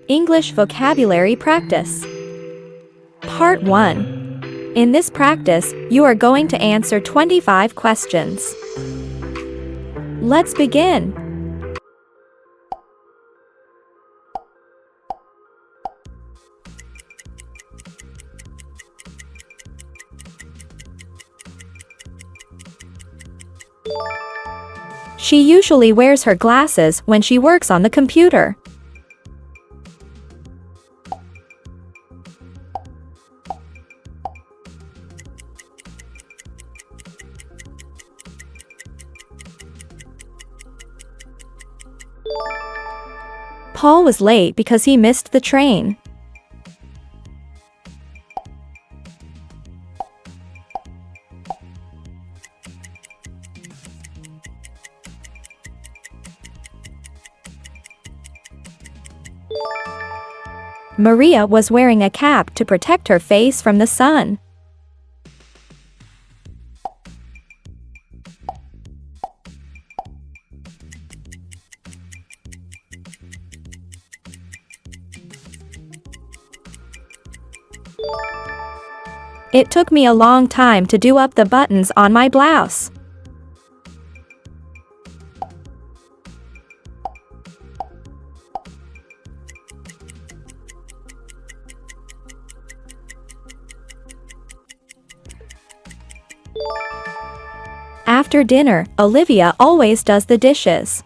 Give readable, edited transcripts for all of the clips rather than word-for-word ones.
English vocabulary practice. Part 1. In this practice, you are going to answer 25 questions. Let's begin. She usually wears her glasses when she works on the computer. Paul was late because he missed the train. Maria was wearing a cap to protect her face from the sun. It took me a long time to do up the buttons on my blouse. After dinner, Olivia always does the dishes.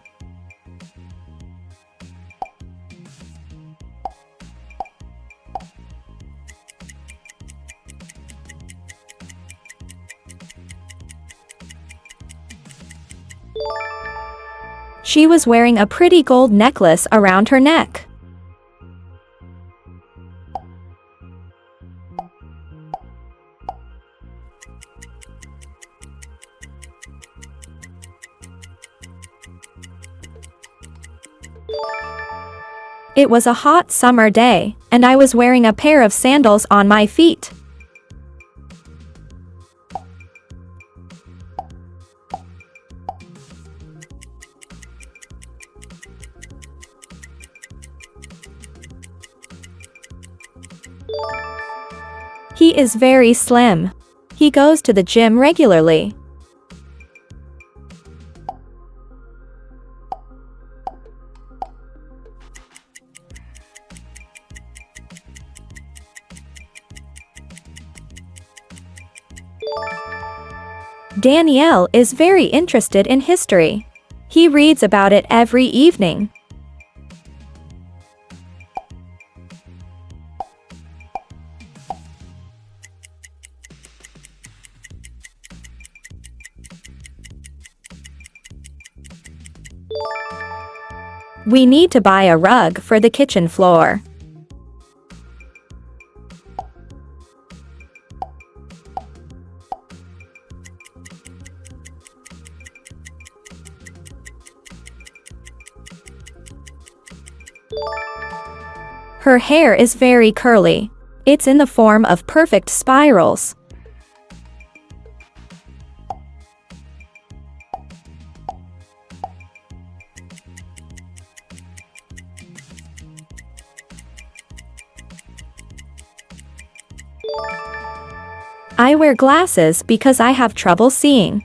She was wearing a pretty gold necklace around her neck. It was a hot summer day, and I was wearing a pair of sandals on my feet. He is very slim. He goes to the gym regularly. Danielle is very interested in history. He reads about it every evening. We need to buy a rug for the kitchen floor. Her hair is very curly. It's in the form of perfect spirals. I wear glasses because I have trouble seeing.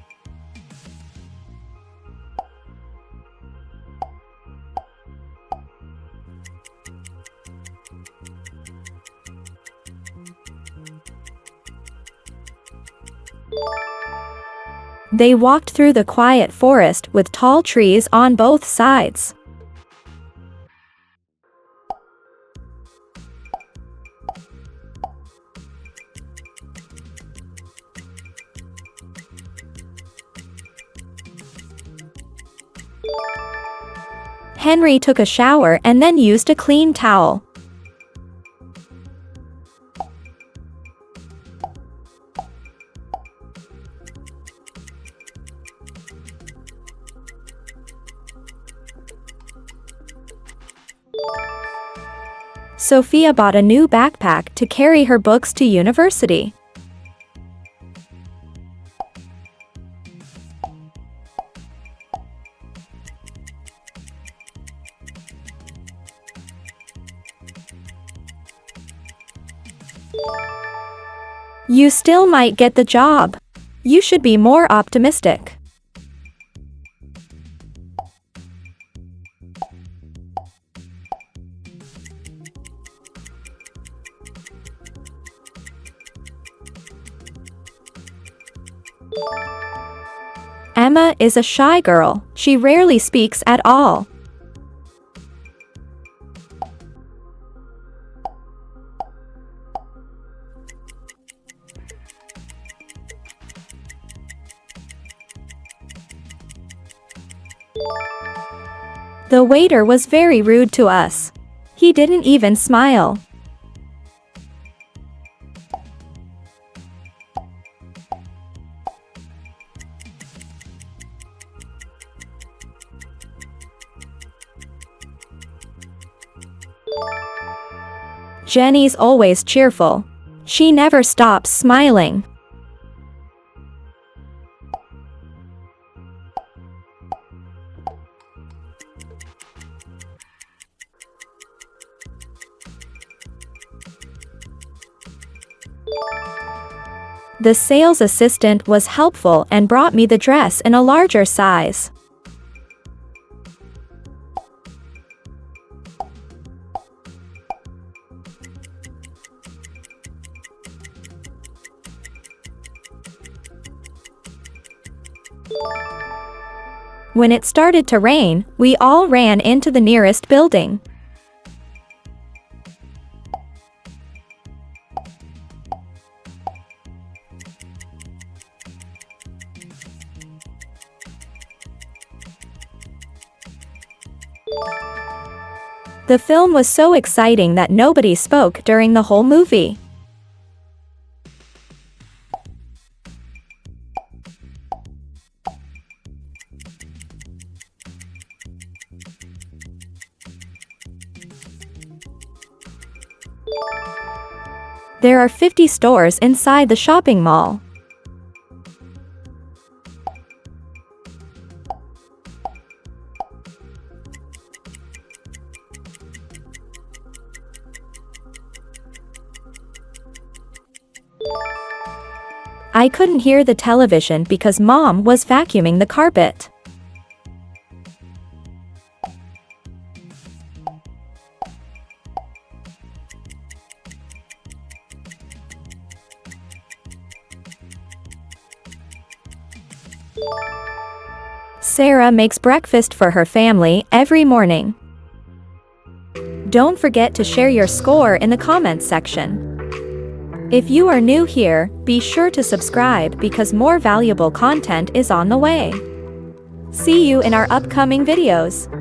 They walked through the quiet forest with tall trees on both sides. Henry took a shower and then used a clean towel. Sophia bought a new backpack to carry her books to university. You still might get the job. You should be more optimistic. Emma is a shy girl. She rarely speaks at all. The waiter was very rude to us. He didn't even smile. Jenny's always cheerful. She never stops smiling. The sales assistant was helpful and brought me the dress in a larger size. When it started to rain, we all ran into the nearest building. The film was so exciting that nobody spoke during the whole movie. There are 50 stores inside the shopping mall. I couldn't hear the television because Mom was vacuuming the carpet. Sarah makes breakfast for her family every morning. Don't forget to share your score in the comments section. If you are new here, be sure to subscribe because more valuable content is on the way. See you in our upcoming videos.